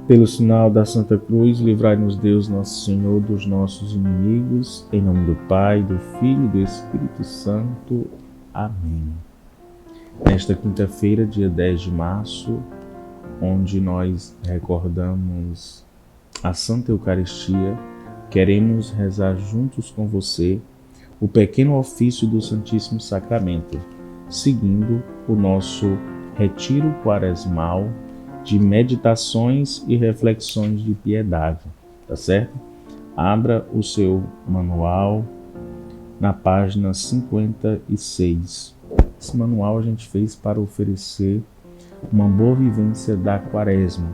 Pelo sinal da Santa Cruz, livrai-nos Deus, nosso Senhor, dos nossos inimigos. Em nome do Pai, do Filho e do Espírito Santo. Amém. Nesta quinta-feira, dia 10 de março, onde nós recordamos a Santa Eucaristia, queremos rezar juntos com você o pequeno ofício do Santíssimo Sacramento, seguindo o nosso retiro quaresmal de meditações e reflexões de piedade, tá certo? Abra o seu manual na página 56. Esse manual a gente fez para oferecer uma boa vivência da Quaresma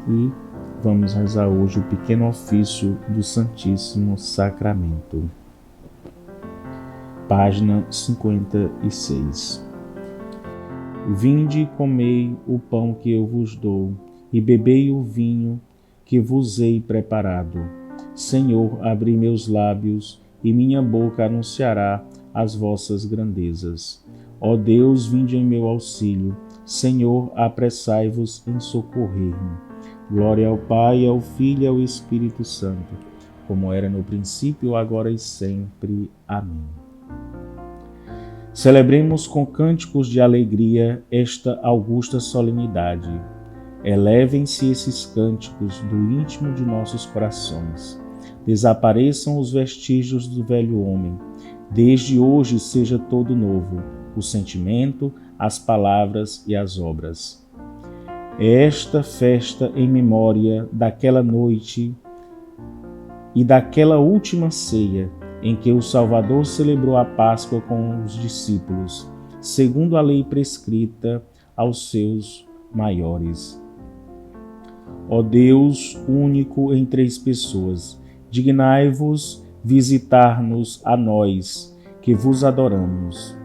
e vamos rezar hoje o pequeno ofício do Santíssimo Sacramento. Página 56. Vinde e comei o pão que eu vos dou, e bebei o vinho que vos hei preparado. Senhor, abri meus lábios, e minha boca anunciará as vossas grandezas. Ó Deus, vinde em meu auxílio. Senhor, apressai-vos em socorrer-me. Glória ao Pai, ao Filho e ao Espírito Santo, como era no princípio, agora e sempre. Amém. Celebremos com cânticos de alegria esta augusta solenidade. Elevem-se esses cânticos do íntimo de nossos corações. Desapareçam os vestígios do velho homem. Desde hoje seja todo novo, o sentimento, as palavras e as obras. É esta festa em memória daquela noite e daquela última ceia em que o Salvador celebrou a Páscoa com os discípulos, segundo a lei prescrita aos seus maiores. Ó Deus, único em três pessoas, dignai-vos visitar-nos a nós, que vos adoramos.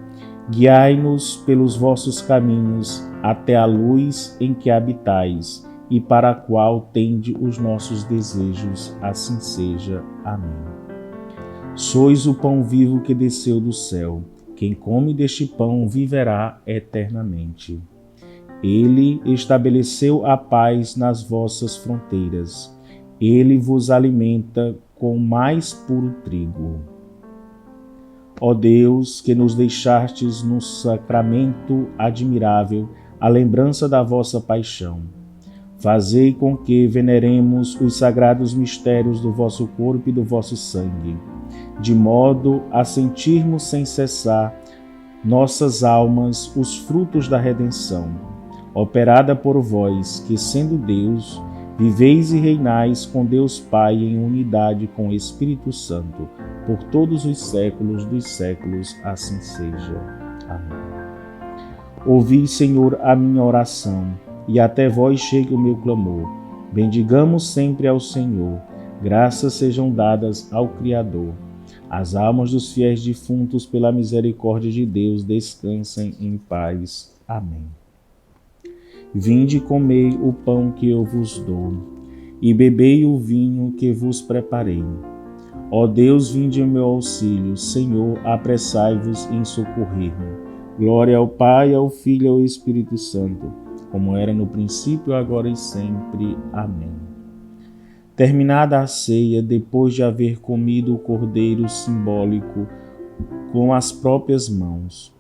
Guiai-nos pelos vossos caminhos até a luz em que habitais e para a qual tende os nossos desejos, assim seja. Amém. Sois o pão vivo que desceu do céu. Quem come deste pão viverá eternamente. Ele estabeleceu a paz nas vossas fronteiras. Ele vos alimenta com o mais puro trigo. Ó Deus, que nos deixastes no sacramento admirável a lembrança da vossa paixão, fazei com que veneremos os sagrados mistérios do vosso corpo e do vosso sangue, de modo a sentirmos sem cessar nossas almas os frutos da redenção, operada por vós, que sendo Deus, viveis e reinais com Deus Pai em unidade com o Espírito Santo, por todos os séculos dos séculos, assim seja. Amém. Ouvi, Senhor, a minha oração, e até vós chegue o meu clamor. Bendigamos sempre ao Senhor, graças sejam dadas ao Criador. As almas dos fiéis defuntos, pela misericórdia de Deus, descansem em paz. Amém. Vinde e comei o pão que eu vos dou, e bebei o vinho que vos preparei. Ó Deus, vinde em meu auxílio. Senhor, apressai-vos em socorrer-me. Glória ao Pai, ao Filho e ao Espírito Santo, como era no princípio, agora e sempre. Amém. Terminada a ceia, depois de haver comido o cordeiro simbólico com as próprias mãos,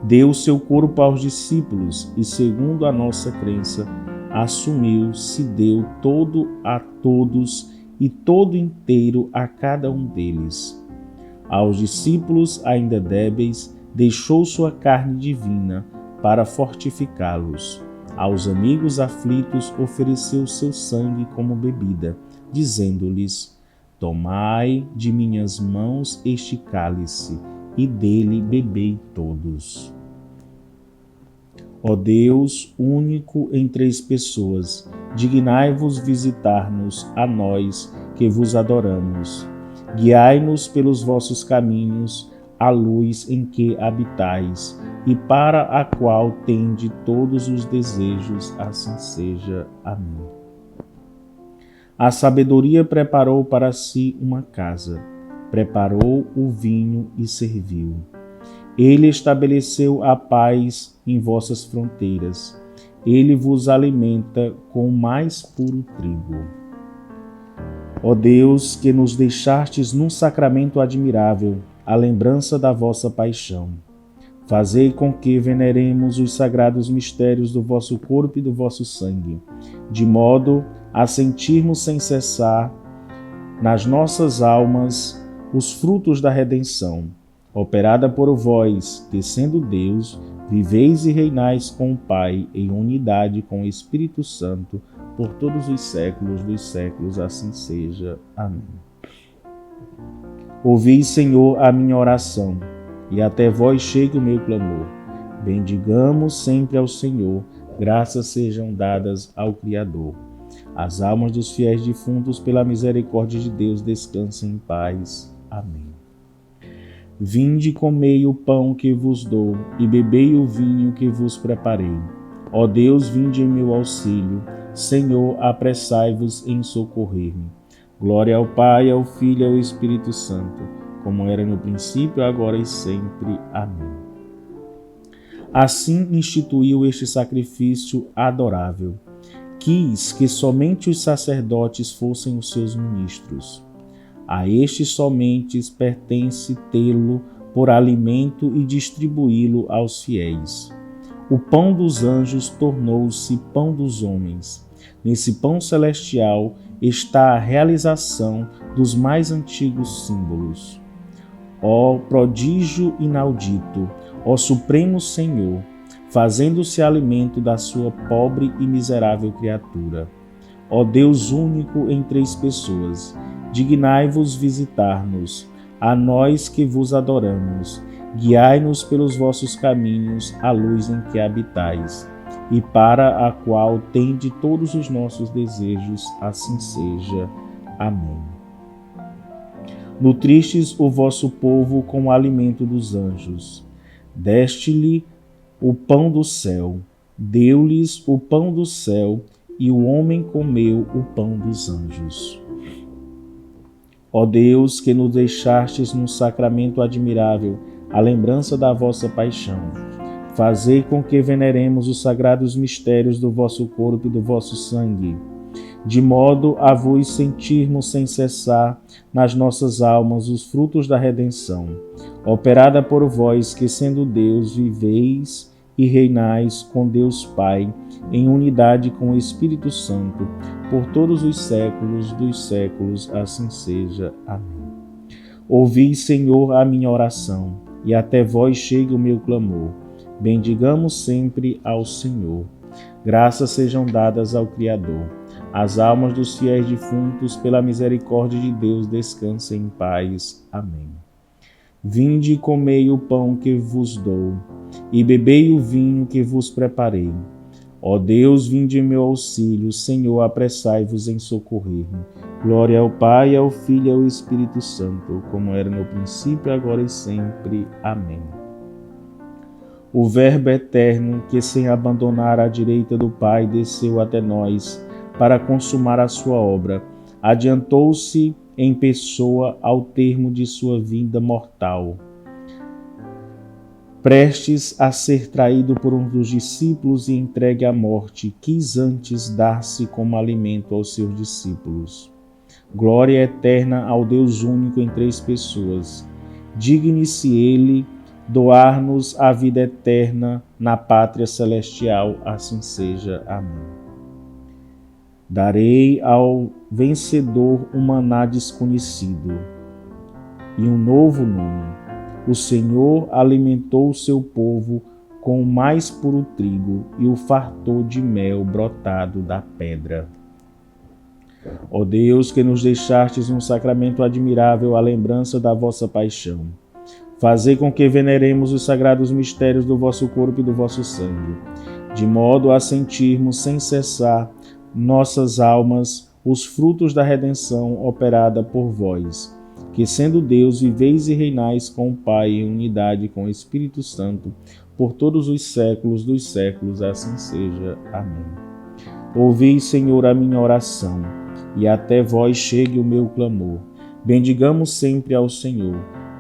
deu seu corpo aos discípulos e, segundo a nossa crença, assumiu, se deu todo a todos e todo inteiro a cada um deles. Aos discípulos ainda débeis, deixou sua carne divina para fortificá-los. Aos amigos aflitos ofereceu seu sangue como bebida, dizendo-lhes: tomai de minhas mãos este cálice, e dele bebei todos. Ó Deus, único em três pessoas, dignai-vos visitar-nos a nós que vos adoramos. Guiai-nos pelos vossos caminhos, a luz em que habitais, e para a qual tende todos os desejos, assim seja. Amém. A sabedoria preparou para si uma casa, preparou o vinho e serviu. Ele estabeleceu a paz em vossas fronteiras. ele vos alimenta com o mais puro trigo. Ó Deus, que nos deixastes num sacramento admirável a lembrança da vossa paixão, fazei com que veneremos os sagrados mistérios do vosso corpo e do vosso sangue, de modo a sentirmos sem cessar nas nossas almas os frutos da redenção, operada por vós, que sendo Deus, viveis e reinais com o Pai em unidade com o Espírito Santo, por todos os séculos dos séculos, assim seja. Amém. Ouvi, Senhor, a minha oração, e até vós chegue o meu clamor. Bendigamos sempre ao Senhor, graças sejam dadas ao Criador. As almas dos fiéis defuntos, pela misericórdia de Deus, descansem em paz. Amém. Vinde, comei o pão que vos dou, e bebei o vinho que vos preparei. Ó Deus, vinde em meu auxílio. Senhor, apressai-vos em socorrer-me. Glória ao Pai, ao Filho e ao Espírito Santo, como era no princípio, agora e sempre. Amém. Assim instituiu este sacrifício adorável. Quis que somente os sacerdotes fossem os seus ministros. A estes somente pertence tê-lo por alimento e distribuí-lo aos fiéis. O pão dos anjos tornou-se pão dos homens. Nesse pão celestial está a realização dos mais antigos símbolos. Ó prodígio inaudito, ó Supremo Senhor, fazendo-se alimento da sua pobre e miserável criatura. Ó Deus único em três pessoas, dignai-vos visitar-nos, a nós que vos adoramos. Guiai-nos pelos vossos caminhos, a luz em que habitais, e para a qual tende todos os nossos desejos, assim seja. Amém. Nutristes o vosso povo com o alimento dos anjos. Deste-lhe o pão do céu, deu-lhes o pão do céu, e o homem comeu o pão dos anjos. Ó Deus, que nos deixastes num sacramento admirável a lembrança da vossa paixão, fazei com que veneremos os sagrados mistérios do vosso corpo e do vosso sangue, de modo a vos sentirmos sem cessar nas nossas almas os frutos da redenção, operada por vós, que sendo Deus, viveis e reinais com Deus Pai, em unidade com o Espírito Santo, por todos os séculos dos séculos, assim seja. Amém. Ouvi, Senhor, a minha oração, e até vós chegue o meu clamor. Bendigamos sempre ao Senhor. Graças sejam dadas ao Criador. As almas dos fiéis defuntos, pela misericórdia de Deus, descansem em paz. Amém. Vinde e comei o pão que vos dou, e bebei o vinho que vos preparei. Ó Deus, vinde em meu auxílio. Senhor, apressai-vos em socorrer-me. Glória ao Pai, ao Filho e ao Espírito Santo, como era no princípio, agora e sempre. Amém. O Verbo eterno, que sem abandonar a direita do Pai, desceu até nós para consumar a sua obra, adiantou-se em pessoa ao termo de sua vida mortal. Prestes a ser traído por um dos discípulos e entregue à morte, quis antes dar-se como alimento aos seus discípulos. Glória eterna ao Deus único em três pessoas. Digne-se Ele doar-nos a vida eterna na pátria celestial, assim seja. Amém. Darei ao vencedor um maná desconhecido e um novo nome. O Senhor alimentou o seu povo com o mais puro trigo e o fartou de mel brotado da pedra. Ó Deus, que nos deixastes um sacramento admirável, a lembrança da vossa paixão, fazei com que veneremos os sagrados mistérios do vosso corpo e do vosso sangue, de modo a sentirmos sem cessar nossas almas os frutos da redenção operada por vós, que sendo Deus, viveis e reinais com o Pai em unidade com o Espírito Santo, por todos os séculos dos séculos, assim seja. Amém. Ouvi, Senhor, a minha oração, e até vós chegue o meu clamor. Bendigamos sempre ao Senhor.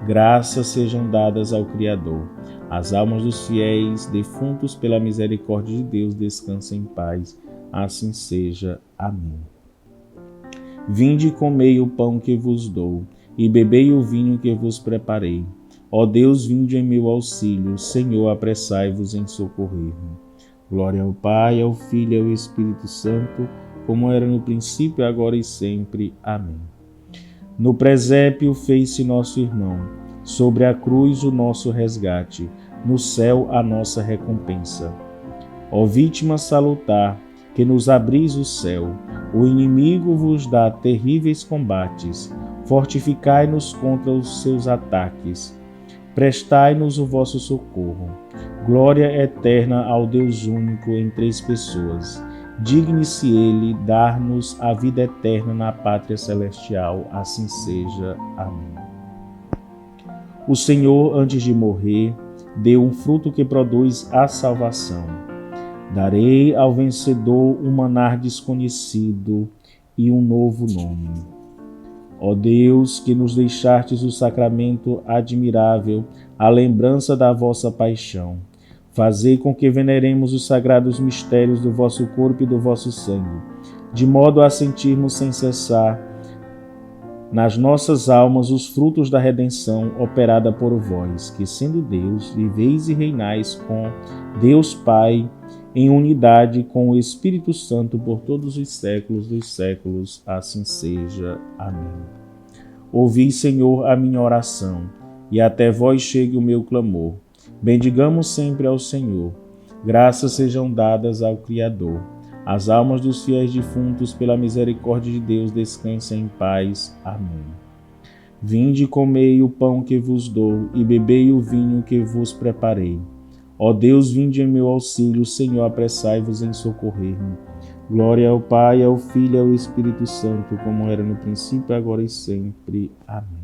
Graças sejam dadas ao Criador. As almas dos fiéis defuntos pela misericórdia de Deus descansem em paz. Assim seja. Amém. Vinde e comei o pão que vos dou, e bebei o vinho que vos preparei. Ó Deus, vinde em meu auxílio, Senhor, apressai-vos em socorrer-me. Glória ao Pai, ao Filho e ao Espírito Santo, como era no princípio, agora e sempre. Amém. No presépio fez-se nosso irmão, sobre a cruz o nosso resgate, no céu a nossa recompensa. Ó vítima salutar, que nos abris o céu, o inimigo vos dá terríveis combates, fortificai-nos contra os seus ataques, prestai-nos o vosso socorro. Glória eterna ao Deus único em três pessoas. Digne-se Ele dar-nos a vida eterna na pátria celestial. Assim seja. Amém. O Senhor, antes de morrer, deu um fruto que produz a salvação. Darei ao vencedor um manar desconhecido e um novo nome. Ó Deus, que nos deixastes o sacramento admirável, a lembrança da vossa paixão, fazei com que veneremos os sagrados mistérios do vosso corpo e do vosso sangue, de modo a sentirmos sem cessar nas nossas almas os frutos da redenção operada por vós, que, sendo Deus, viveis e reinais com Deus Pai, em unidade com o Espírito Santo por todos os séculos dos séculos. Assim seja. Amém. Ouvi, Senhor, a minha oração, e até vós chegue o meu clamor. Bendigamos sempre ao Senhor. Graças sejam dadas ao Criador. As almas dos fiéis defuntos, pela misericórdia de Deus, descansem em paz. Amém. Vinde e comei o pão que vos dou, e bebei o vinho que vos preparei. Ó Deus, vinde em meu auxílio, Senhor, apressai-vos em socorrer-me. Glória ao Pai, ao Filho e ao Espírito Santo, como era no princípio, agora e sempre. Amém.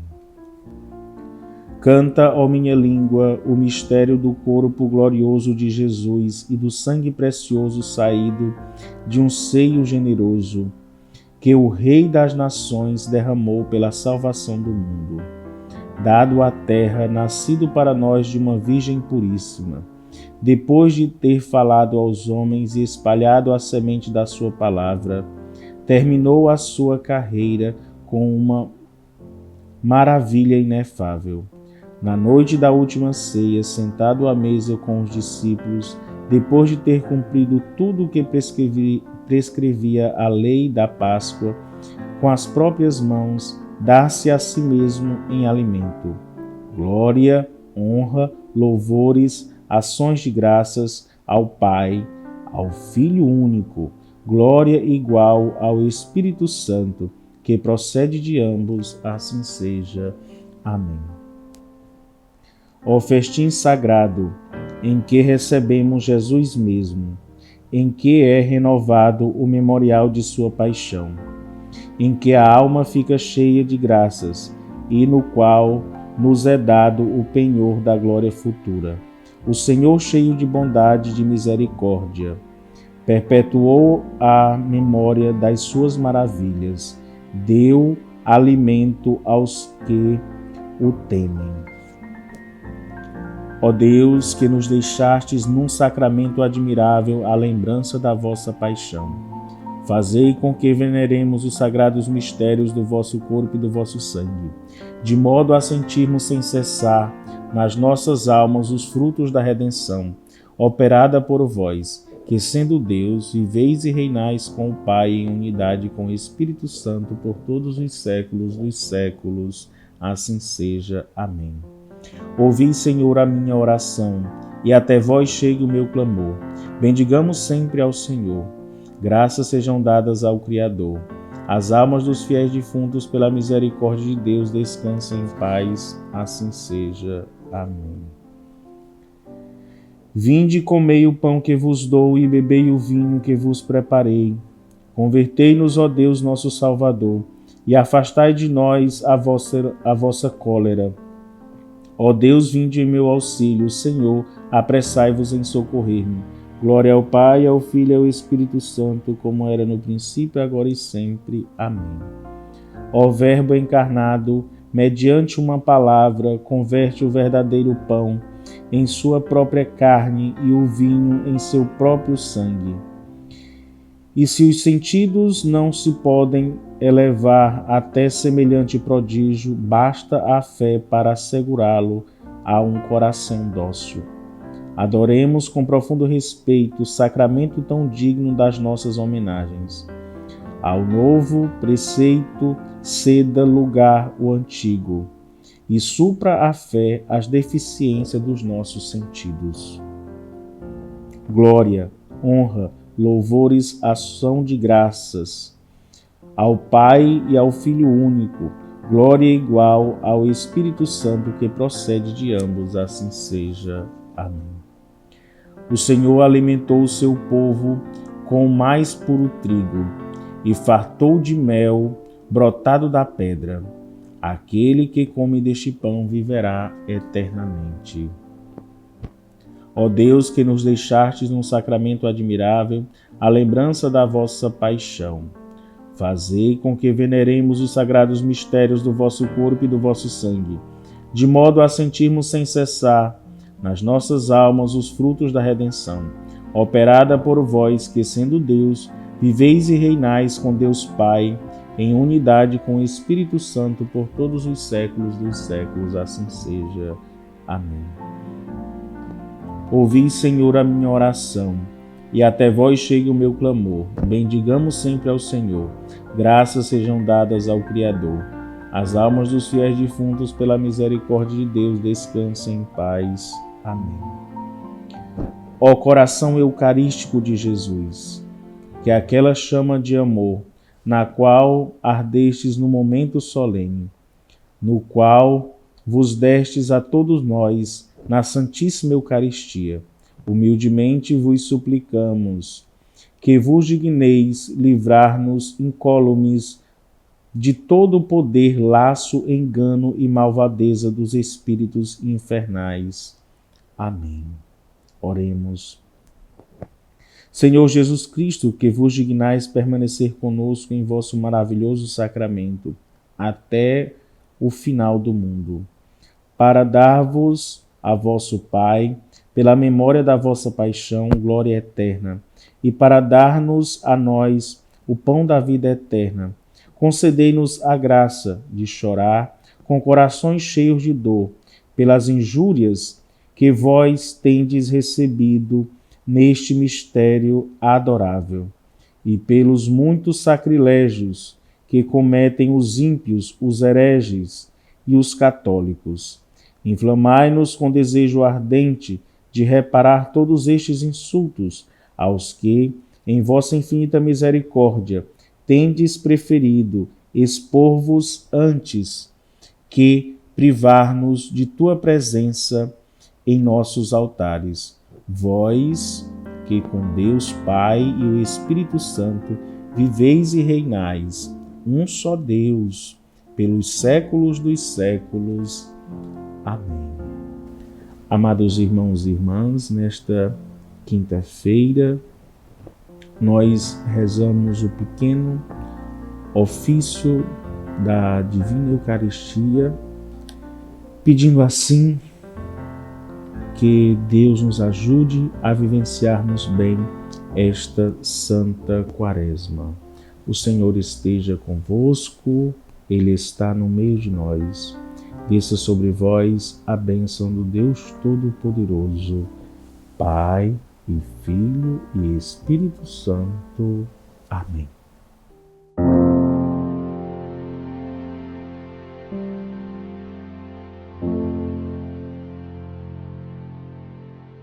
Canta, ó minha língua, o mistério do corpo glorioso de Jesus e do sangue precioso saído de um seio generoso, que o Rei das Nações derramou pela salvação do mundo. Dado à terra, nascido para nós de uma Virgem puríssima, depois de ter falado aos homens e espalhado a semente da sua palavra, terminou a sua carreira com uma maravilha inefável. Na noite da última ceia, sentado à mesa com os discípulos, depois de ter cumprido tudo o que prescrevia a lei da Páscoa, com as próprias mãos, dá-se a si mesmo em alimento. Glória, honra, louvores, ações de graças ao Pai, ao Filho único, glória igual ao Espírito Santo, que procede de ambos, assim seja. Amém. Ó festim sagrado, em que recebemos Jesus mesmo, em que é renovado o memorial de sua paixão, em que a alma fica cheia de graças e no qual nos é dado o penhor da glória futura. O Senhor, cheio de bondade e de misericórdia, perpetuou a memória das suas maravilhas, deu alimento aos que o temem. Ó Deus, que nos deixastes num sacramento admirável a lembrança da vossa paixão, fazei com que veneremos os sagrados mistérios do vosso corpo e do vosso sangue, de modo a sentirmos sem cessar nas nossas almas os frutos da redenção, operada por vós, que, sendo Deus, viveis e reinais com o Pai em unidade com o Espírito Santo por todos os séculos dos séculos. Assim seja. Amém. Ouvi, Senhor, a minha oração, e até vós chegue o meu clamor. Bendigamos sempre ao Senhor. Graças sejam dadas ao Criador. As almas dos fiéis defuntos, pela misericórdia de Deus, descansem em paz. Assim seja. Amém. Vinde e comei o pão que vos dou, e bebei o vinho que vos preparei. Convertei-nos, ó Deus, nosso Salvador, e afastai de nós a vossa cólera. Ó Deus, vinde em meu auxílio, Senhor, apressai-vos em socorrer-me. Glória ao Pai, ao Filho e ao Espírito Santo, como era no princípio, agora e sempre. Amém. Ó Verbo encarnado, mediante uma palavra, converte o verdadeiro pão em sua própria carne e o vinho em seu próprio sangue. E se os sentidos não se podem elevar até semelhante prodígio, basta a fé para assegurá-lo a um coração dócil. Adoremos com profundo respeito o sacramento tão digno das nossas homenagens. Ao novo preceito ceda lugar o antigo e supra a fé as deficiências dos nossos sentidos. Glória, honra, louvores, ação de graças ao Pai e ao Filho único, glória igual ao Espírito Santo que procede de ambos, assim seja. Amém. O Senhor alimentou o seu povo com o mais puro trigo e fartou de mel brotado da pedra. Aquele que come deste pão viverá eternamente. Ó Deus, que nos deixastes num sacramento admirável a lembrança da vossa paixão, fazei com que veneremos os sagrados mistérios do vosso corpo e do vosso sangue, de modo a sentirmos sem cessar nas nossas almas os frutos da redenção, operada por vós que, sendo Deus, viveis e reinais com Deus Pai, em unidade com o Espírito Santo por todos os séculos dos séculos, assim seja. Amém. Ouvi, Senhor, a minha oração, e até vós chegue o meu clamor. Bendigamos sempre ao Senhor. Graças sejam dadas ao Criador. As almas dos fiéis defuntos, pela misericórdia de Deus, descansem em paz. Amém. Ó coração eucarístico de Jesus, que aquela chama de amor, na qual ardestes no momento solene, no qual vos destes a todos nós na Santíssima Eucaristia, humildemente vos suplicamos que vos digneis livrar-nos incólumes de todo o poder, laço, engano e malvadeza dos espíritos infernais. Amém. Oremos. Senhor Jesus Cristo, que vos dignais permanecer conosco em vosso maravilhoso sacramento até o final do mundo, para dar-vos a vosso Pai, pela memória da vossa paixão, glória eterna, e para dar-nos a nós o pão da vida eterna, concedei-nos a graça de chorar com corações cheios de dor pelas injúrias que vós tendes recebido neste mistério adorável, e pelos muitos sacrilégios que cometem os ímpios, os hereges e os católicos. Inflamai-nos com desejo ardente de reparar todos estes insultos aos que, em vossa infinita misericórdia, tendes preferido expor-vos antes que privar-nos de tua presença em nossos altares. Vós, que com Deus Pai e o Espírito Santo viveis e reinais, um só Deus, pelos séculos dos séculos. Amém. Amados irmãos e irmãs, nesta quinta-feira, nós rezamos o pequeno ofício da Divina Eucaristia, pedindo assim que Deus nos ajude a vivenciarmos bem esta Santa Quaresma. O Senhor esteja convosco, Ele está no meio de nós. Desça sobre vós a bênção do Deus Todo-Poderoso, Pai e Filho e Espírito Santo. Amém.